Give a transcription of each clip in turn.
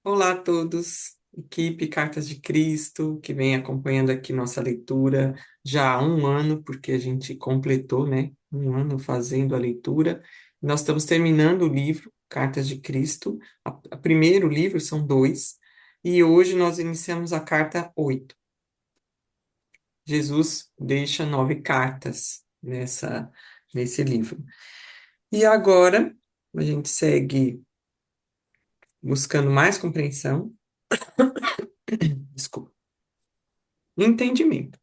Olá a todos, equipe Cartas de Cristo, que vem acompanhando aqui nossa leitura já há um ano, porque a gente completou, né, um ano fazendo a leitura. Nós estamos terminando o livro Cartas de Cristo. A primeiro livro são dois, e hoje nós iniciamos a carta 8. Jesus deixa 9 cartas nesse livro. E agora a gente segue buscando mais compreensão, desculpa, entendimento.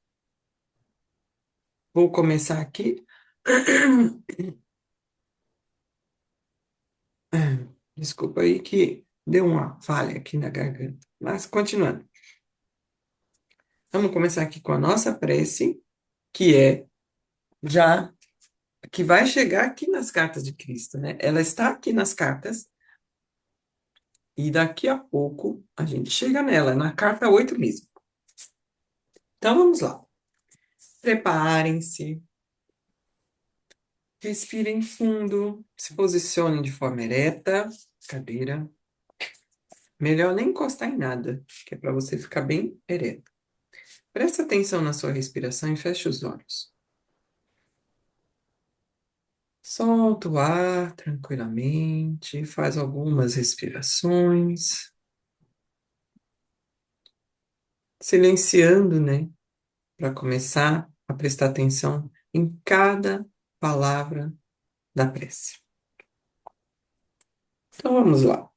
Vou começar aqui. Desculpa aí que deu uma falha aqui na garganta. Mas continuando. Vamos começar aqui com a nossa prece, que é já que vai chegar aqui nas cartas de Cristo, né? Ela está aqui nas cartas e daqui a pouco a gente chega nela, na carta 8 mesmo. Então vamos lá. Preparem-se, respirem fundo, se posicionem de forma ereta, cadeira. Melhor nem encostar em nada, que é para você ficar bem ereto. Presta atenção na sua respiração e feche os olhos. Solta o ar tranquilamente, faz algumas respirações, silenciando, né, para começar a prestar atenção em cada palavra da prece. Então vamos lá.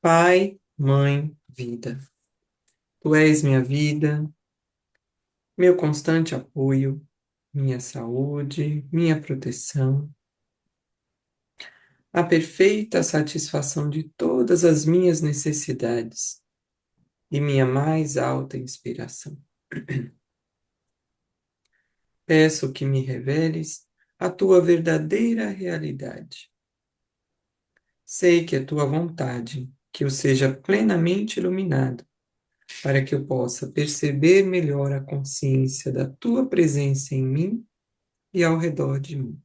Pai, mãe, vida. Tu és minha vida, meu constante apoio, minha saúde, minha proteção, a perfeita satisfação de todas as minhas necessidades e minha mais alta inspiração. Peço que me reveles a tua verdadeira realidade. Sei que é tua vontade que eu seja plenamente iluminado, para que eu possa perceber melhor a consciência da tua presença em mim e ao redor de mim.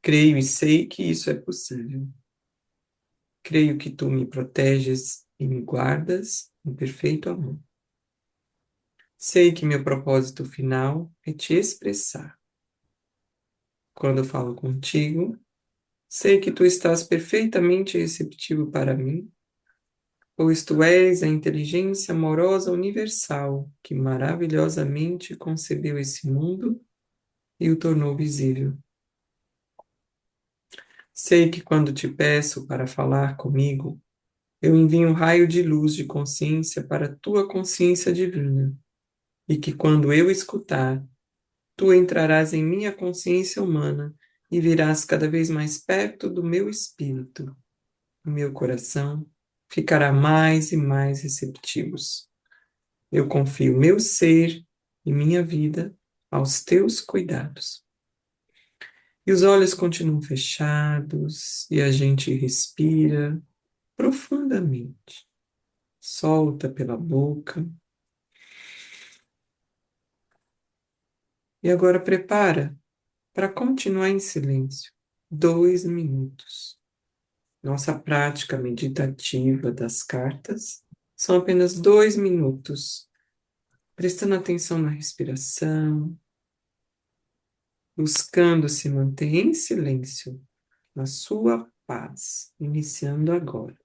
Creio e sei que isso é possível. Creio que tu me proteges e me guardas em perfeito amor. Sei que meu propósito final é te expressar. Quando eu falo contigo, sei que tu estás perfeitamente receptivo para mim, pois tu és a inteligência amorosa universal que maravilhosamente concebeu esse mundo e o tornou visível. Sei que quando te peço para falar comigo, eu envio um raio de luz de consciência para a tua consciência divina, e que quando eu escutar, tu entrarás em minha consciência humana e virás cada vez mais perto do meu espírito. O meu coração ficará mais e mais receptivos. Eu confio meu ser e minha vida aos teus cuidados. E os olhos continuam fechados e a gente respira profundamente. Solta pela boca. E agora prepara para continuar em silêncio. 2 minutos. Nossa prática meditativa das cartas são apenas 2 minutos, prestando atenção na respiração, buscando se manter em silêncio, na sua paz, iniciando agora.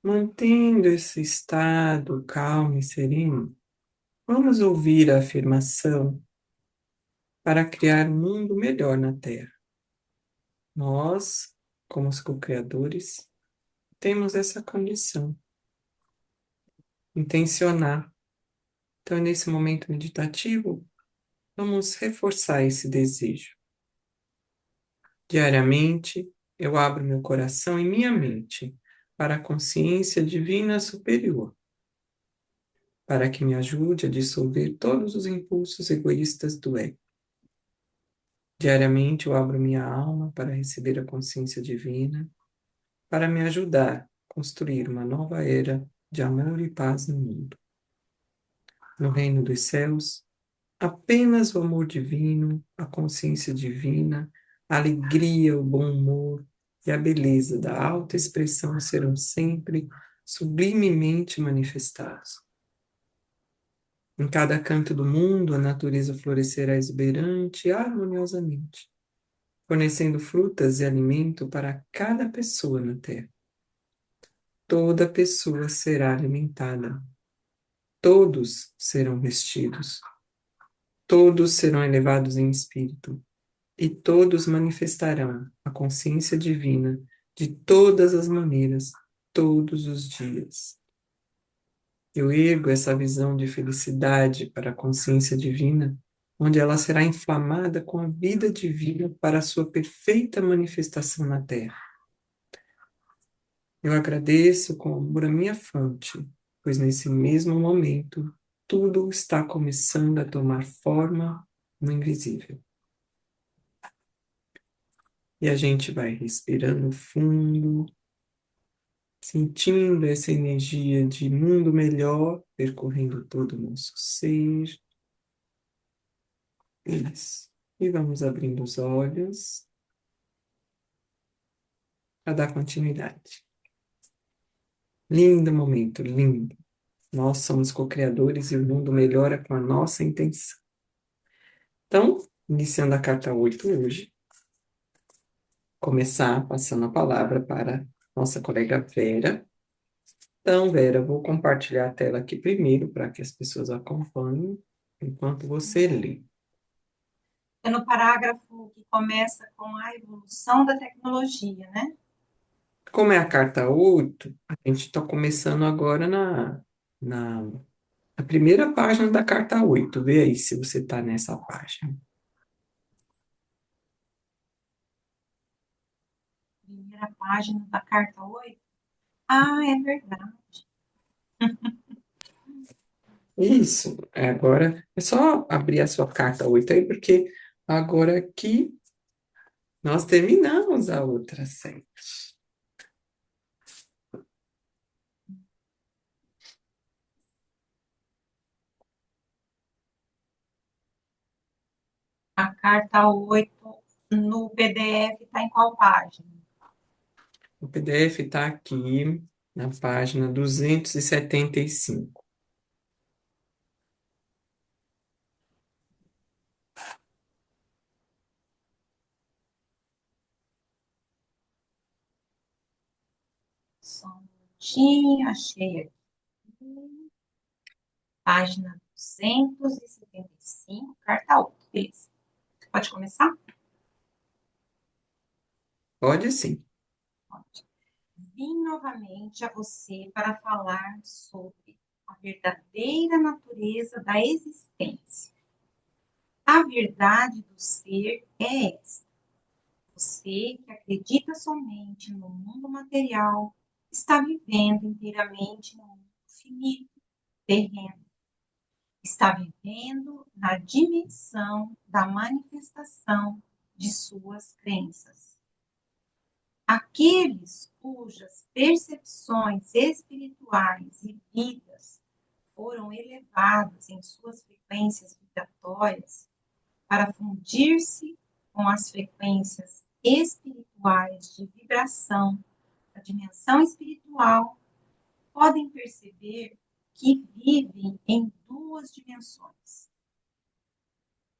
Mantendo esse estado calmo e sereno, vamos ouvir a afirmação para criar um mundo melhor na Terra. Nós, como os co-criadores, temos essa condição, intencionar. Então, nesse momento meditativo, vamos reforçar esse desejo. Diariamente, eu abro meu coração e minha mente para a consciência divina superior, para que me ajude a dissolver todos os impulsos egoístas do ego. Diariamente, eu abro minha alma para receber a consciência divina, para me ajudar a construir uma nova era de amor e paz no mundo. No reino dos céus, apenas o amor divino, a consciência divina, a alegria, o bom humor e a beleza da alta expressão serão sempre sublimemente manifestados. Em cada canto do mundo, a natureza florescerá exuberante e harmoniosamente, fornecendo frutas e alimento para cada pessoa na Terra. Toda pessoa será alimentada, todos serão vestidos, todos serão elevados em espírito, e todos manifestarão a consciência divina de todas as maneiras, todos os dias. Eu ergo essa visão de felicidade para a consciência divina, onde ela será inflamada com a vida divina para a sua perfeita manifestação na Terra. Eu agradeço com amor a minha fonte, pois nesse mesmo momento tudo está começando a tomar forma no invisível. E a gente vai respirando fundo, sentindo essa energia de mundo melhor percorrendo todo o nosso ser. Isso. E vamos abrindo os olhos para dar continuidade. Lindo momento, lindo. Nós somos co-criadores e o mundo melhora com a nossa intenção. Então, iniciando a carta 8 hoje, começar passando a palavra para nossa colega Vera. Então, Vera, vou compartilhar a tela aqui primeiro para que as pessoas acompanhem enquanto você lê. É no parágrafo que começa com a evolução da tecnologia, né? Como é a carta 8, a gente está começando agora na, na primeira página da carta 8. Vê aí se você está nessa página. Primeira página da carta 8. Ah, é verdade. Isso, agora é só abrir a sua carta 8 aí, porque agora aqui nós terminamos a outra série. A carta 8 no PDF está em qual página? O PDF está aqui na página 275. Só um minutinho, achei aqui. Página 275, carta 8. Beleza. Pode começar? Pode sim. Pode. Vim novamente a você para falar sobre a verdadeira natureza da existência. A verdade do ser é esta. Você que acredita somente no mundo material está vivendo inteiramente no mundo finito, terreno. Está vivendo na dimensão da manifestação de suas crenças. Aqueles cujas percepções espirituais e vidas foram elevadas em suas frequências vibratórias para fundir-se com as frequências espirituais de vibração da dimensão espiritual, podem perceber que vivem em duas dimensões.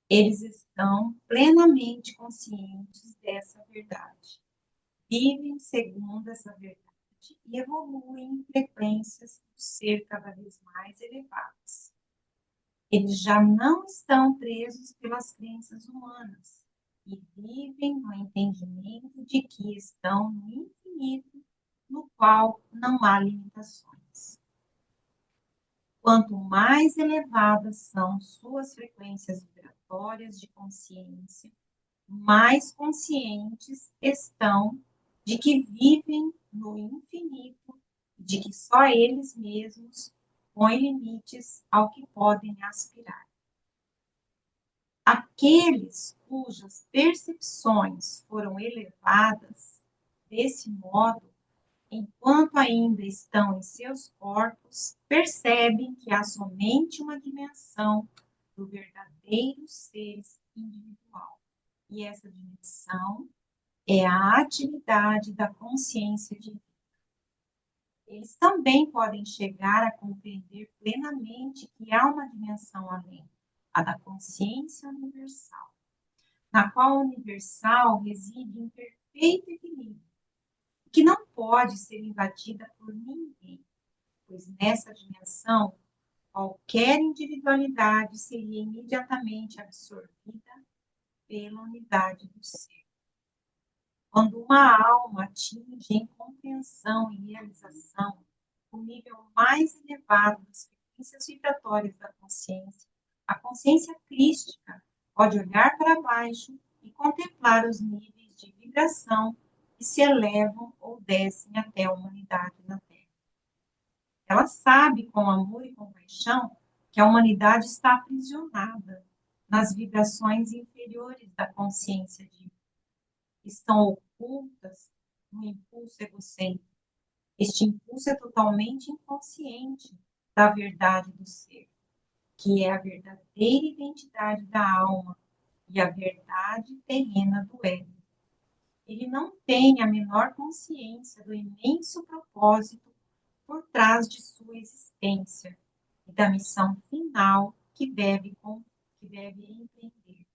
Eles estão plenamente conscientes dessa verdade. Vivem segundo essa verdade. mente e evoluem em frequências do ser cada vez mais elevadas. Eles já não estão presos pelas crenças humanas e vivem no entendimento de que estão no infinito, no qual não há limitações. Quanto mais elevadas são suas frequências vibratórias de consciência, mais conscientes estão de que vivem no infinito, de que só eles mesmos põem limites ao que podem aspirar. Aqueles cujas percepções foram elevadas desse modo, enquanto ainda estão em seus corpos, percebem que há somente uma dimensão do verdadeiro ser individual. E essa dimensão é a atividade da consciência divina. Eles também podem chegar a compreender plenamente que há uma dimensão além, a da consciência universal, na qual o universal reside em perfeito equilíbrio, que não pode ser invadida por ninguém, pois nessa dimensão qualquer individualidade seria imediatamente absorvida pela unidade do ser. Quando uma alma atinge em compreensão e realização o nível mais elevado das frequências vibratórias da consciência, a consciência crística pode olhar para baixo e contemplar os níveis de vibração que se elevam ou descem até a humanidade na Terra. Ela sabe, com amor e compaixão, que a humanidade está aprisionada nas vibrações inferiores da consciência divina. Estão ocultas no impulso egocêntrico. Este impulso é totalmente inconsciente da verdade do ser, que é a verdadeira identidade da alma e a verdade terrena do ego. Ele não tem a menor consciência do imenso propósito por trás de sua existência e da missão final que deve empreender.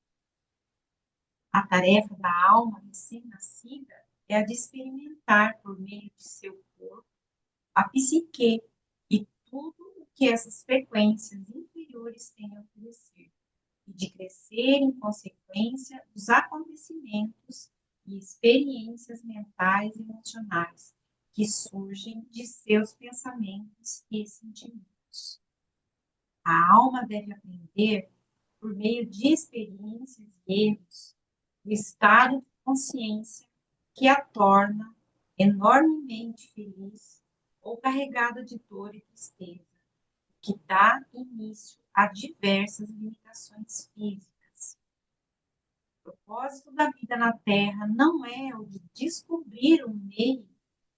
A tarefa da alma recém-nascida é a de experimentar, por meio de seu corpo, a psique e tudo o que essas frequências inferiores têm a oferecer, e de crescer em consequência dos acontecimentos e experiências mentais e emocionais que surgem de seus pensamentos e sentimentos. A alma deve aprender, por meio de experiências e erros, o estado de consciência que a torna enormemente feliz ou carregada de dor e tristeza, que dá início a diversas limitações físicas. O propósito da vida na Terra não é o de descobrir um meio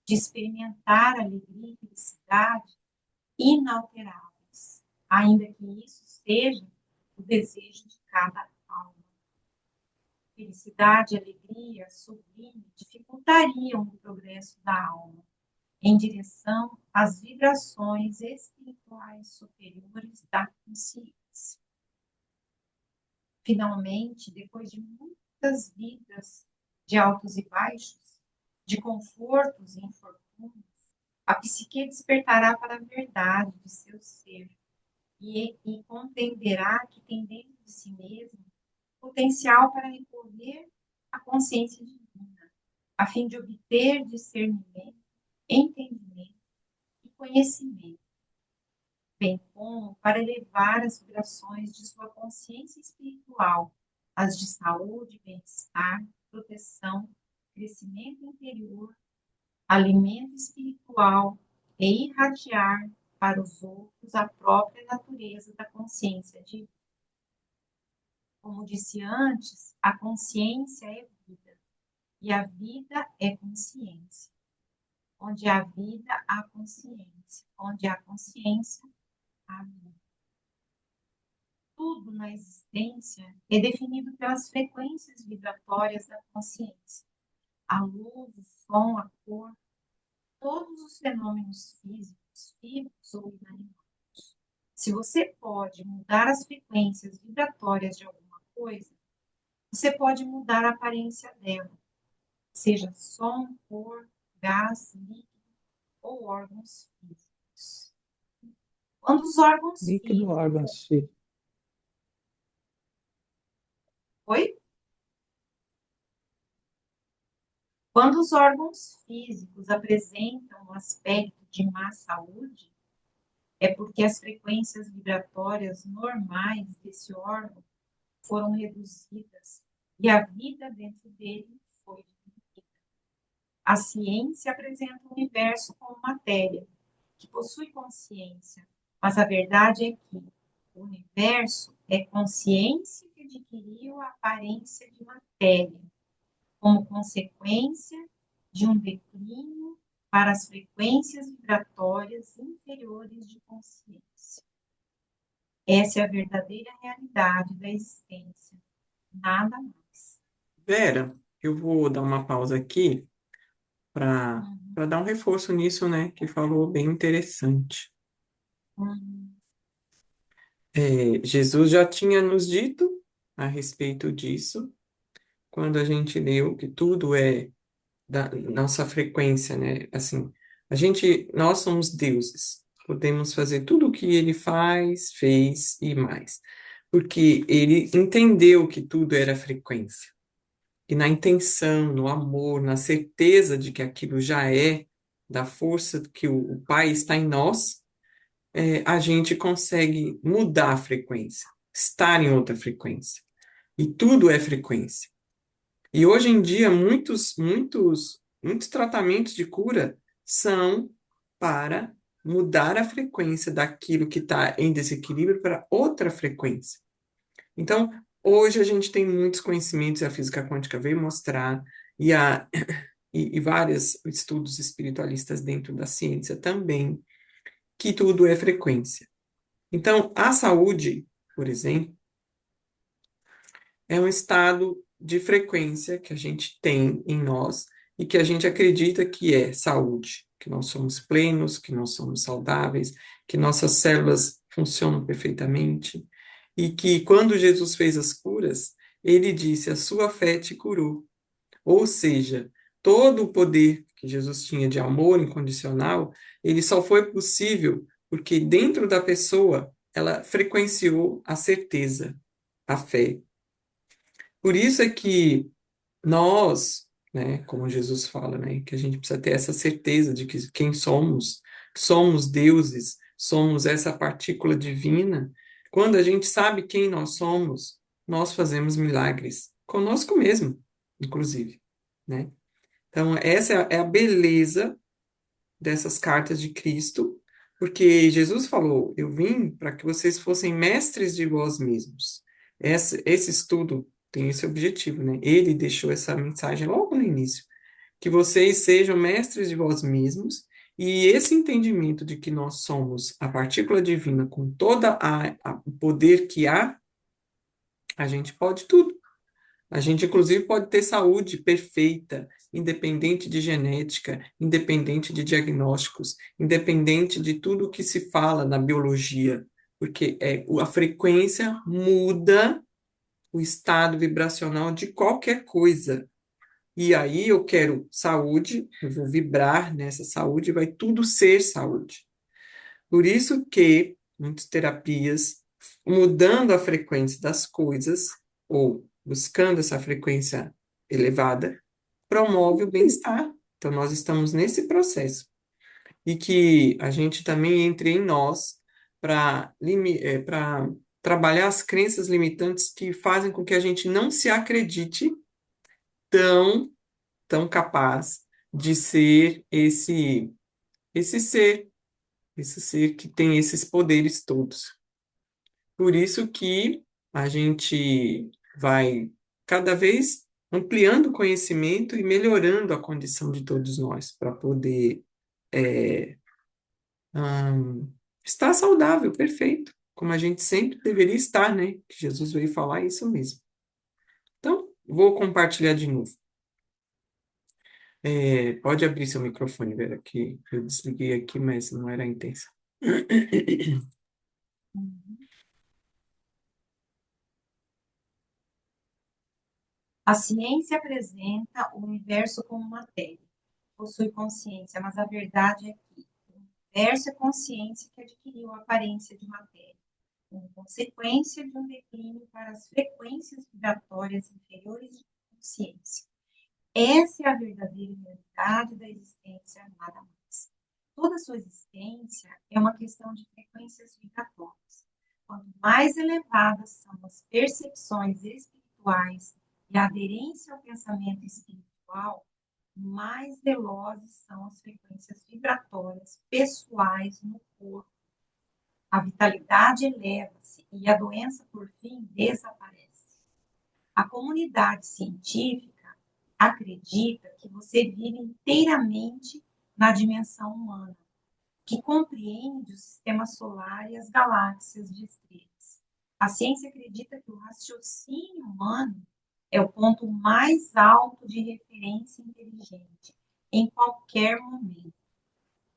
de experimentar alegria e felicidade inalteráveis, ainda que isso seja o desejo de cada alma. Felicidade e alegria sublime dificultariam o progresso da alma em direção às vibrações espirituais superiores da consciência. Finalmente, depois de muitas vidas de altos e baixos, de confortos e infortúnios, a psique despertará para a verdade de seu ser e compreenderá que tem dentro de si mesmo potencial para recorrer à consciência divina, a fim de obter discernimento, entendimento e conhecimento, bem como para elevar as vibrações de sua consciência espiritual, as de saúde, bem-estar, proteção, crescimento interior, alimento espiritual e irradiar para os outros a própria natureza da consciência divina. Como disse antes, a consciência é vida e a vida é consciência. Onde há vida, há consciência. Onde há consciência, há vida. Tudo na existência é definido pelas frequências vibratórias da consciência. A luz, o som, a cor, todos os fenômenos físicos, vivos ou inanimados. Se você pode mudar as frequências vibratórias de alguma coisa, você pode mudar a aparência dela, seja som, cor, gás, líquido, ou órgãos físicos. Quando os órgãos Líquido, órgão, físicos. Oi? Quando os órgãos físicos apresentam um aspecto de má saúde, é porque as frequências vibratórias normais desse órgão foram reduzidas e a vida dentro dele foi diminuída. A ciência apresenta o universo como matéria, que possui consciência, mas a verdade é que o universo é consciência que adquiriu a aparência de matéria, como consequência de um declínio para as frequências vibratórias inferiores de consciência. Essa é a verdadeira realidade da existência, nada mais. Vera, eu vou dar uma pausa aqui para Uhum, dar um reforço nisso, né, que falou bem interessante. uhum, Jesus já tinha nos dito a respeito disso, quando a gente leu que tudo é da nossa frequência, né? Assim, nós somos deuses, podemos fazer tudo o que ele faz, fez e mais, porque ele entendeu que tudo era frequência. E na intenção, no amor, na certeza de que aquilo já é, da força que o Pai está em nós, a gente consegue mudar a frequência, estar em outra frequência. E tudo é frequência. E hoje em dia, muitos tratamentos de cura são para mudar a frequência daquilo que está em desequilíbrio para outra frequência. Então, hoje a gente tem muitos conhecimentos, e a física quântica veio mostrar, e, a, e vários estudos espiritualistas dentro da ciência também, que tudo é frequência. Então, a saúde, por exemplo, é um estado de frequência que a gente tem em nós e que a gente acredita que é saúde, que nós somos plenos, que nós somos saudáveis, que nossas células funcionam perfeitamente e que quando Jesus fez as curas, ele disse: "A sua fé te curou". Ou seja, todo o poder que Jesus tinha de amor incondicional, ele só foi possível porque dentro da pessoa ela frequenciou a certeza, a fé. Por isso é que nós, né, como Jesus fala, né, que a gente precisa ter essa certeza de que quem somos, somos deuses, somos essa partícula divina. Quando a gente sabe quem nós somos, nós fazemos milagres conosco mesmo, inclusive, né? Então, essa é a beleza dessas cartas de Cristo, porque Jesus falou: Eu vim para que vocês fossem mestres de vós mesmos. Esse estudo tem esse objetivo, né? Ele deixou essa mensagem logo no início, que vocês sejam mestres de vós mesmos, e esse entendimento de que nós somos a partícula divina com o poder que há, a gente pode tudo. A gente, inclusive, pode ter saúde perfeita, independente de genética, independente de diagnósticos, independente de tudo que se fala na biologia, porque a frequência muda o estado vibracional de qualquer coisa. E aí eu quero saúde, eu vou vibrar nessa saúde, vai tudo ser saúde. Por isso que muitas terapias, mudando a frequência das coisas, ou buscando essa frequência elevada, promove o bem-estar. Então, nós estamos nesse processo. E que a gente também entre em nós para trabalhar as crenças limitantes que fazem com que a gente não se acredite tão, tão capaz de ser esse ser, esse ser que tem esses poderes todos. Por isso que a gente vai cada vez ampliando o conhecimento e melhorando a condição de todos nós para poder é, hum, estar saudável, perfeito, como a gente sempre deveria estar, né? Que Jesus veio falar isso mesmo. Então, vou compartilhar de novo. Pode abrir seu microfone, Vera, que eu desliguei aqui, mas não era a intenção. uhum. A ciência apresenta o universo como matéria, possui consciência, mas a verdade é que o universo é consciência que adquiriu a aparência de matéria, como consequência de um declínio para as frequências vibratórias inferiores de consciência. Essa é a verdadeira realidade da existência, nada mais. Toda sua existência é uma questão de frequências vibratórias. Quanto mais elevadas são as percepções espirituais e a aderência ao pensamento espiritual, mais velozes são as frequências vibratórias pessoais no corpo. A vitalidade eleva-se e a doença, por fim, desaparece. A comunidade científica acredita que você vive inteiramente na dimensão humana, que compreende o sistema solar e as galáxias de estrelas. A ciência acredita que o raciocínio humano é o ponto mais alto de referência inteligente em qualquer momento,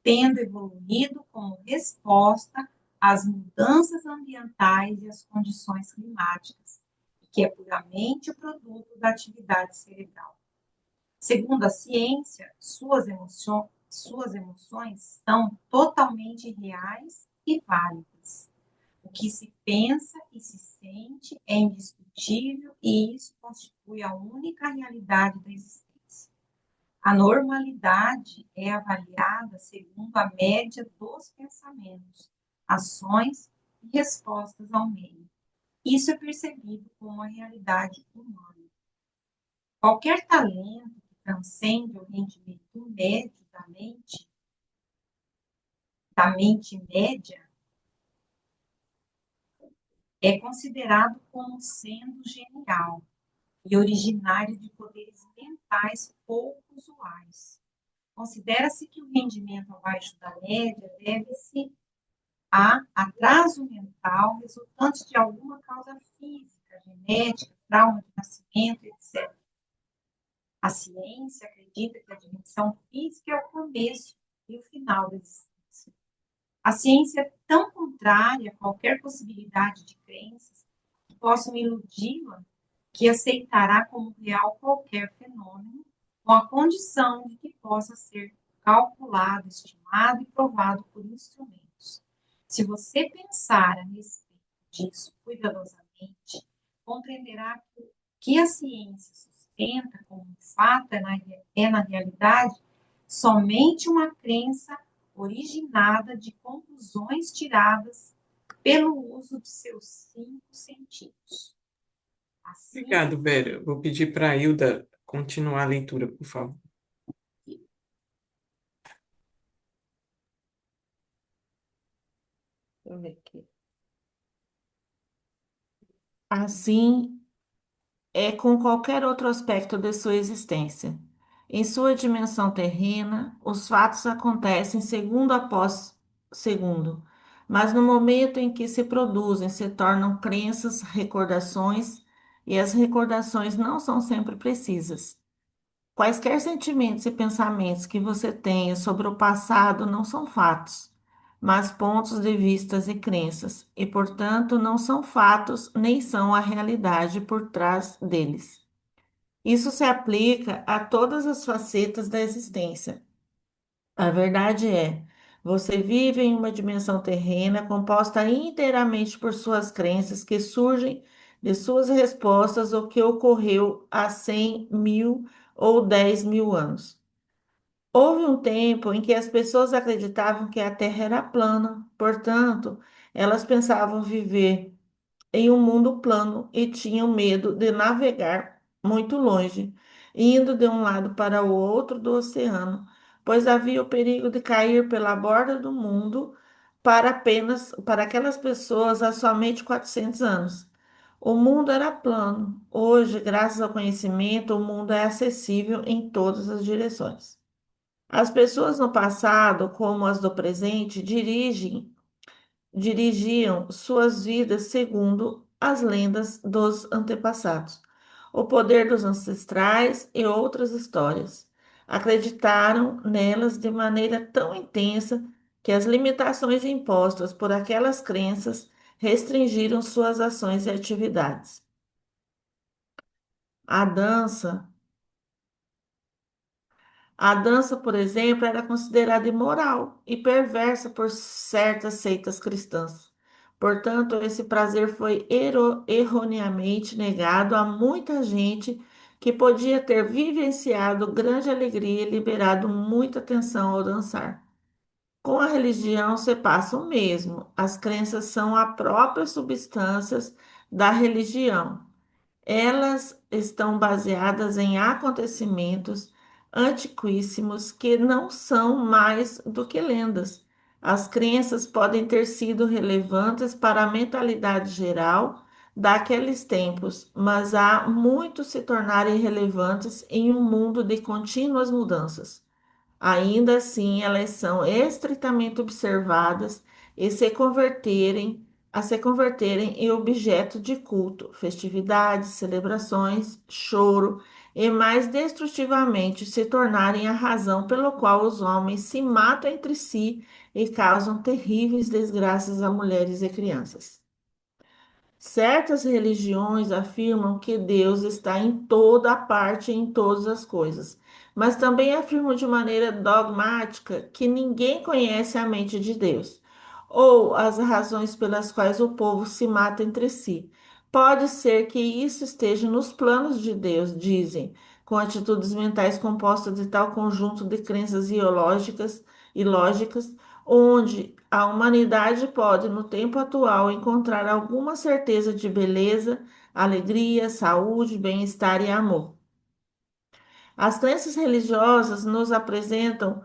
tendo evoluído como resposta às mudanças ambientais e às condições climáticas, que é puramente o produto da atividade cerebral. Segundo a ciência, suas emoções são totalmente reais e válidas. O que se pensa e se sente é indiscutível e isso constitui a única realidade da existência. A normalidade é avaliada segundo a média dos pensamentos, ações e respostas ao meio. Isso é percebido como a realidade humana. Qualquer talento que transcende o rendimento médio da mente média, é considerado como sendo genial e originário de poderes mentais pouco usuais. Considera-se que o rendimento abaixo da média deve-se a atraso mental resultante de alguma causa física, genética, trauma de nascimento, etc. A ciência acredita que a dimensão física é o começo e o final da existência. A ciência é tão contrária a qualquer possibilidade de crenças que possam iludi-la que aceitará como real qualquer fenômeno, com a condição de que possa ser calculado, estimado e provado por instrumentos. Se você pensar a respeito disso cuidadosamente, compreenderá que a ciência sustenta como um fato na realidade somente uma crença originada de conclusões tiradas pelo uso de seus 5 sentidos. Assim, Obrigado, Vera. Eu vou pedir para a Hilda continuar a leitura, por favor. Deixa eu ver aqui. Assim é com qualquer outro aspecto de sua existência. Em sua dimensão terrena, os fatos acontecem segundo após segundo, mas no momento em que se produzem, se tornam crenças, recordações, e as recordações não são sempre precisas. Quaisquer sentimentos e pensamentos que você tenha sobre o passado não são fatos, mas pontos de vistas e crenças, e, portanto, não são fatos nem são a realidade por trás deles. Isso se aplica a todas as facetas da existência. A verdade é, você vive em uma dimensão terrena composta inteiramente por suas crenças que surgem de suas respostas ao que ocorreu há 100 mil ou 10 mil anos. Houve um tempo em que as pessoas acreditavam que a Terra era plana, portanto, elas pensavam viver em um mundo plano e tinham medo de navegar muito longe, indo de um lado para o outro do oceano, pois havia o perigo de cair pela borda do mundo para aquelas pessoas há somente 400 anos. O mundo era plano. Hoje, graças ao conhecimento, o mundo é acessível em todas as direções. As pessoas no passado, como as do presente, dirigiam suas vidas segundo as lendas dos antepassados, o poder dos ancestrais e outras histórias. Acreditaram nelas de maneira tão intensa que as limitações impostas por aquelas crenças restringiram suas ações e atividades. A dança A dança, por exemplo, era considerada imoral e perversa por certas seitas cristãs. Portanto, esse prazer foi erroneamente negado a muita gente que podia ter vivenciado grande alegria e liberado muita atenção ao dançar. Com a religião se passa o mesmo. As crenças são a própria substância da religião. Elas estão baseadas em acontecimentos antiquíssimos que não são mais do que lendas. As crenças podem ter sido relevantes para a mentalidade geral daqueles tempos, mas há muito se tornarem relevantes em um mundo de contínuas mudanças. Ainda assim, elas são estritamente observadas e se converterem em objeto de culto, festividades, celebrações, choro e mais destrutivamente se tornarem a razão pelo qual os homens se matam entre si e causam terríveis desgraças a mulheres e crianças. Certas religiões afirmam que Deus está em toda a parte e em todas as coisas, mas também afirmam de maneira dogmática que ninguém conhece a mente de Deus, ou as razões pelas quais o povo se mata entre si. Pode ser que isso esteja nos planos de Deus, dizem, com atitudes mentais compostas de tal conjunto de crenças ideológicas e lógicas onde a humanidade pode, no tempo atual, encontrar alguma certeza de beleza, alegria, saúde, bem-estar e amor. As crenças religiosas nos apresentam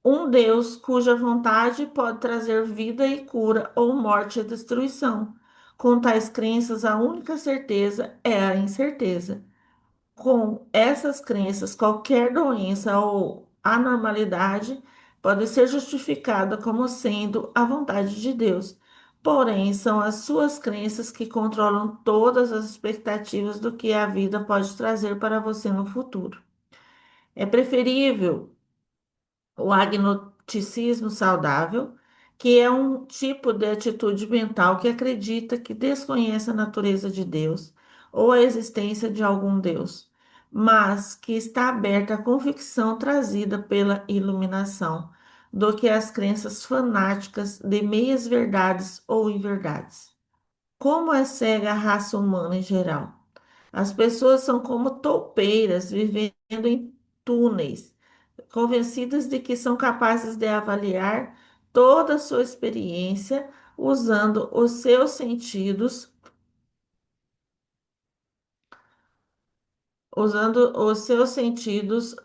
um Deus cuja vontade pode trazer vida e cura ou morte e destruição. Com tais crenças, a única certeza é a incerteza. Com essas crenças, qualquer doença ou anormalidade pode ser justificada como sendo a vontade de Deus. Porém, são as suas crenças que controlam todas as expectativas do que a vida pode trazer para você no futuro. É preferível o agnosticismo saudável, que é um tipo de atitude mental que acredita que desconhece a natureza de Deus ou a existência de algum Deus, mas que está aberta à convicção trazida pela iluminação, do que as crenças fanáticas de meias verdades ou inverdades. Como é cega a raça humana em geral? As pessoas são como toupeiras vivendo em túneis, convencidas de que são capazes de avaliar toda a sua experiência usando os seus sentidos,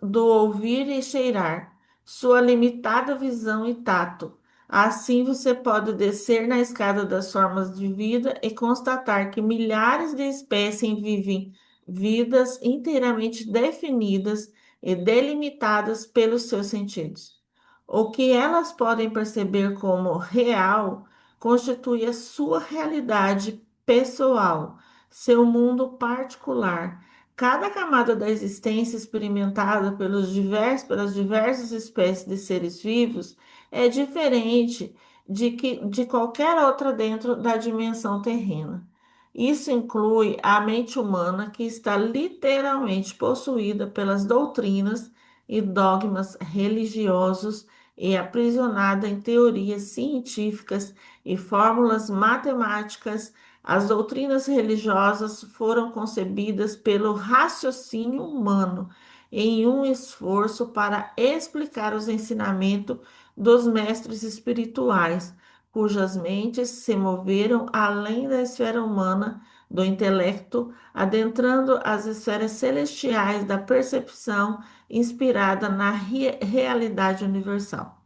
do ouvir e cheirar, sua limitada visão e tato. Assim você pode descer na escada das formas de vida e constatar que milhares de espécies vivem vidas inteiramente definidas e delimitadas pelos seus sentidos. O que elas podem perceber como real constitui a sua realidade pessoal, seu mundo particular. Cada camada da existência experimentada pelas diversas espécies de seres vivos é diferente de qualquer outra dentro da dimensão terrena. Isso inclui a mente humana, que está literalmente possuída pelas doutrinas e dogmas religiosos e aprisionada em teorias científicas e fórmulas matemáticas. As doutrinas religiosas foram concebidas pelo raciocínio humano em um esforço para explicar os ensinamentos dos mestres espirituais, cujas mentes se moveram além da esfera humana do intelecto, adentrando as esferas celestiais da percepção inspirada na realidade universal.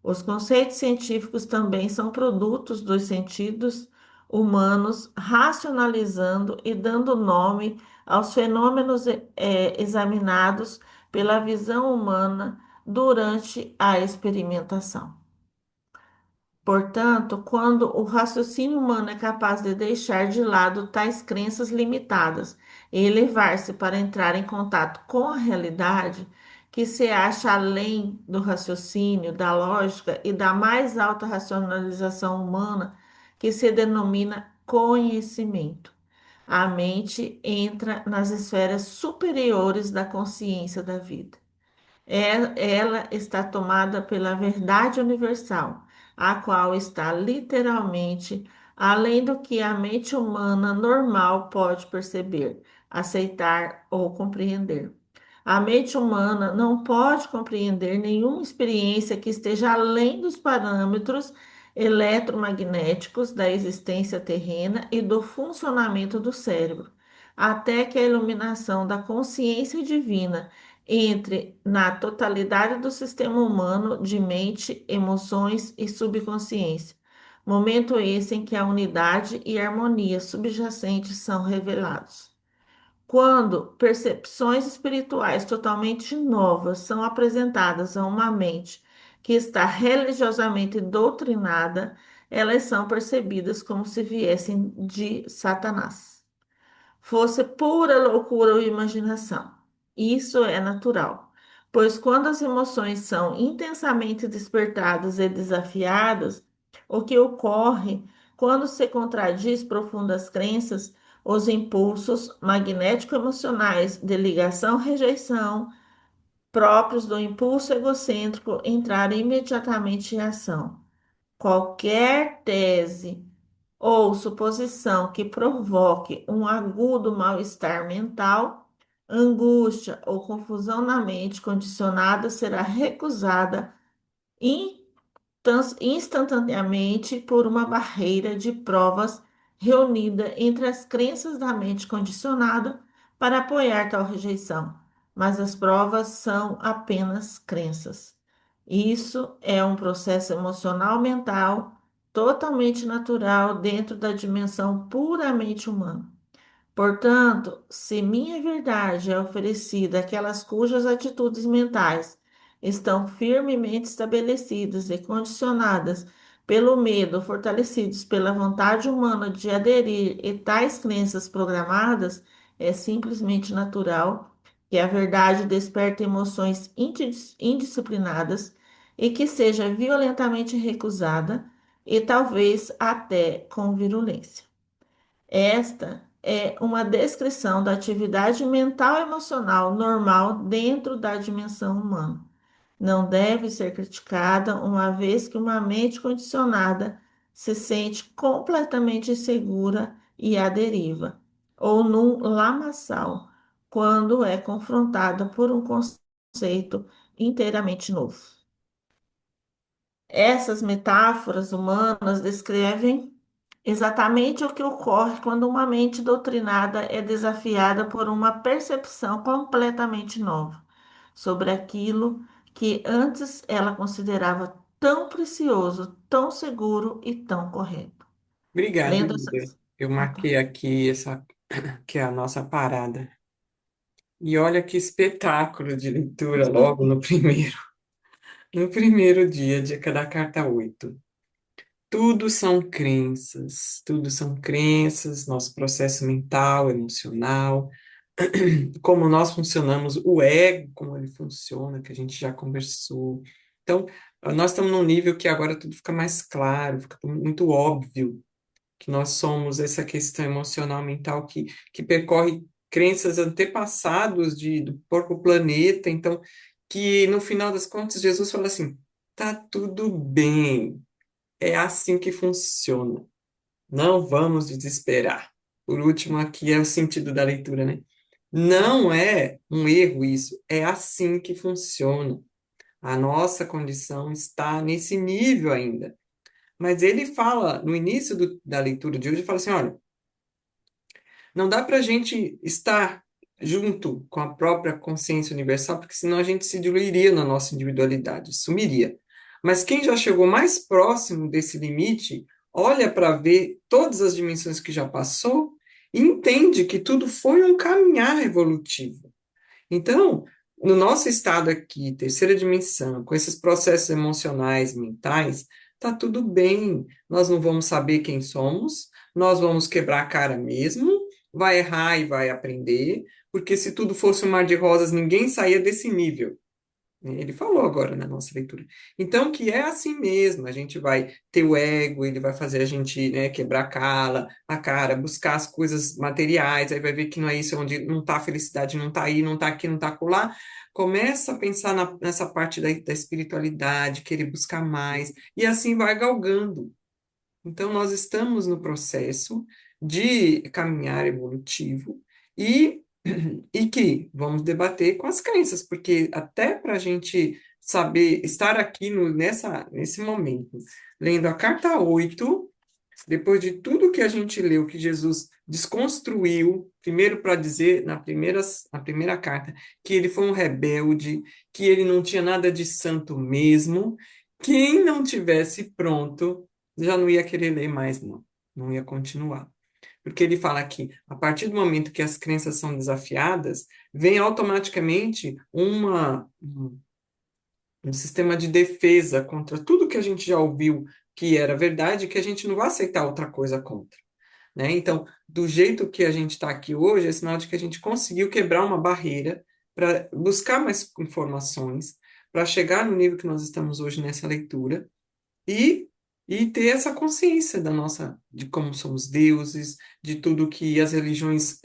Os conceitos científicos também são produtos dos sentidos humanos, racionalizando e dando nome aos fenômenos examinados pela visão humana durante a experimentação. Portanto, quando o raciocínio humano é capaz de deixar de lado tais crenças limitadas e elevar-se para entrar em contato com a realidade, que se acha além do raciocínio, da lógica e da mais alta racionalização humana, que se denomina conhecimento, a mente entra nas esferas superiores da consciência da vida. Ela está tomada pela verdade universal, a qual está literalmente além do que a mente humana normal pode perceber, aceitar ou compreender. A mente humana não pode compreender nenhuma experiência que esteja além dos parâmetros eletromagnéticos da existência terrena e do funcionamento do cérebro, até que a iluminação da consciência divina entre na totalidade do sistema humano de mente, emoções e subconsciência. Momento esse em que a unidade e a harmonia subjacentes são revelados. Quando percepções espirituais totalmente novas são apresentadas a uma mente que está religiosamente doutrinada, elas são percebidas como se viessem de Satanás. Fosse pura loucura ou imaginação. Isso é natural, pois quando as emoções são intensamente despertadas e desafiadas, o que ocorre quando se contradiz profundas crenças, os impulsos magnético-emocionais de ligação-rejeição próprios do impulso egocêntrico entrarem imediatamente em ação. Qualquer tese ou suposição que provoque um agudo mal-estar mental, angústia ou confusão na mente condicionada será recusada instantaneamente por uma barreira de provas reunida entre as crenças da mente condicionada para apoiar tal rejeição. Mas as provas são apenas crenças. Isso é um processo emocional mental totalmente natural dentro da dimensão puramente humana. Portanto, se minha verdade é oferecida àquelas cujas atitudes mentais estão firmemente estabelecidas e condicionadas pelo medo, fortalecidos pela vontade humana de aderir a tais crenças programadas, é simplesmente natural que a verdade desperte emoções indisciplinadas e que seja violentamente recusada e talvez até com virulência. Esta é uma descrição da atividade mental e emocional normal dentro da dimensão humana. Não deve ser criticada, uma vez que uma mente condicionada se sente completamente insegura e à deriva, ou num lamaçal, quando é confrontada por um conceito inteiramente novo. Essas metáforas humanas descrevem exatamente o que ocorre quando uma mente doutrinada é desafiada por uma percepção completamente nova sobre aquilo que antes ela considerava tão precioso, tão seguro e tão correto. Obrigado, Lendo Lívia. essas. Eu Opa. marquei aqui essa que é a nossa parada. E olha que espetáculo de leitura logo no primeiro dia de cada carta 8. Tudo são crenças, nosso processo mental, emocional, como nós funcionamos, o ego, como ele funciona, que a gente já conversou. Então, nós estamos num nível que agora tudo fica mais claro, fica tudo muito óbvio que nós somos essa questão emocional mental que percorre crenças antepassados do próprio planeta. Então, que no final das contas, Jesus fala assim: tá tudo bem, é assim que funciona, não vamos desesperar. Por último, aqui é o sentido da leitura, né? Não é um erro isso, é assim que funciona. A nossa condição está nesse nível ainda. Mas ele fala, no início da leitura de hoje, ele fala assim: olha, não dá para a gente estar junto com a própria consciência universal, porque senão a gente se diluiria na nossa individualidade, sumiria. Mas quem já chegou mais próximo desse limite, olha para ver todas as dimensões que já passou e entende que tudo foi um caminhar evolutivo. Então, no nosso estado aqui, terceira dimensão, com esses processos emocionais, mentais, tá tudo bem. Nós não vamos saber quem somos, nós vamos quebrar a cara mesmo, vai errar e vai aprender, porque se tudo fosse um mar de rosas, ninguém saía desse nível. Ele falou agora na nossa leitura. Então, que é assim mesmo, a gente vai ter o ego, ele vai fazer a gente, né, quebrar a cara, buscar as coisas materiais, aí vai ver que não é isso, onde não está a felicidade, não está aí, não está aqui, não está acolá. Começa a pensar nessa parte da espiritualidade, querer buscar mais, e assim vai galgando. Então, nós estamos no processo de caminhar evolutivo e, e que vamos debater com as crenças, porque até para a gente saber estar aqui nesse momento, lendo a carta 8 depois de tudo que a gente leu, que Jesus desconstruiu, primeiro para dizer na primeira carta, que ele foi um rebelde, que ele não tinha nada de santo mesmo, quem não tivesse pronto já não ia querer ler mais, não. Não ia continuar. Porque ele fala que, a partir do momento que as crenças são desafiadas, vem automaticamente um sistema de defesa contra tudo que a gente já ouviu que era verdade, que a gente não vai aceitar outra coisa contra, né? Então, do jeito que a gente está aqui hoje, é sinal de que a gente conseguiu quebrar uma barreira para buscar mais informações, para chegar no nível que nós estamos hoje nessa leitura e, e ter essa consciência de como somos deuses, de tudo que as religiões,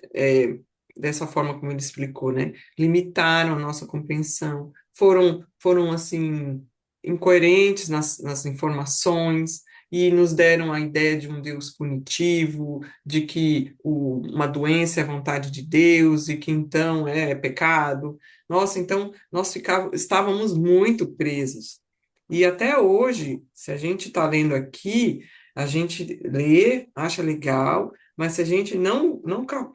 dessa forma como ele explicou, né, limitaram a nossa compreensão, foram assim, incoerentes nas informações, e nos deram a ideia de um Deus punitivo, de que uma doença é vontade de Deus, e que então é pecado. Nossa, então nós estávamos muito presos. E até hoje, se a gente está lendo aqui, a gente lê, acha legal, mas se a gente não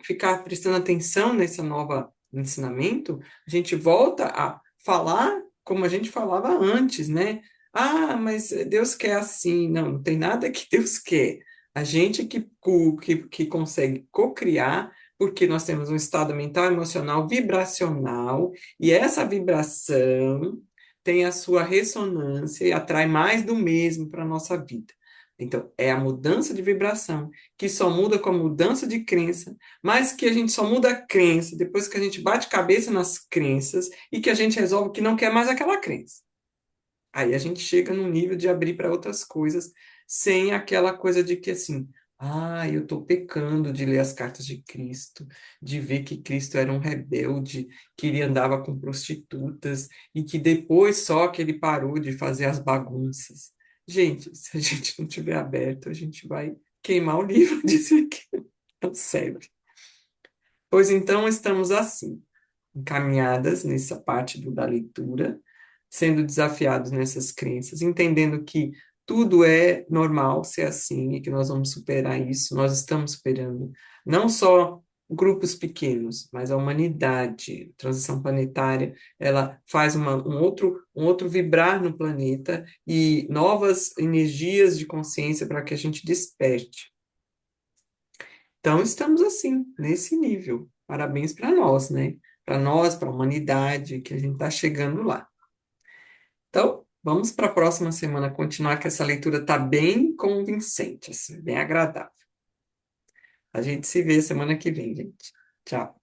ficar prestando atenção nesse novo ensinamento, a gente volta a falar como a gente falava antes, né? Ah, mas Deus quer assim. Não, não tem nada que Deus quer. A gente que consegue cocriar, porque nós temos um estado mental, emocional, vibracional, e essa vibração tem a sua ressonância e atrai mais do mesmo para a nossa vida. Então, é a mudança de vibração, que só muda com a mudança de crença, mas que a gente só muda a crença depois que a gente bate cabeça nas crenças e que a gente resolve que não quer mais aquela crença. Aí a gente chega num nível de abrir para outras coisas, sem aquela coisa de que assim, eu estou pecando de ler as cartas de Cristo, de ver que Cristo era um rebelde, que ele andava com prostitutas, e que depois só que ele parou de fazer as bagunças. Gente, se a gente não tiver aberto, a gente vai queimar o livro, dizer que não serve. Pois então estamos assim encaminhadas nessa parte da leitura, sendo desafiados nessas crenças, entendendo que tudo é normal ser assim e que nós vamos superar isso, nós estamos superando não só grupos pequenos, mas a humanidade, a transição planetária, ela faz um outro vibrar no planeta e novas energias de consciência para que a gente desperte. Então, estamos assim, nesse nível. Parabéns para nós, né? Para nós, para a humanidade, que a gente está chegando lá. Então, vamos para a próxima semana continuar, que essa leitura está bem convincente, assim, bem agradável. A gente se vê semana que vem, gente. Tchau.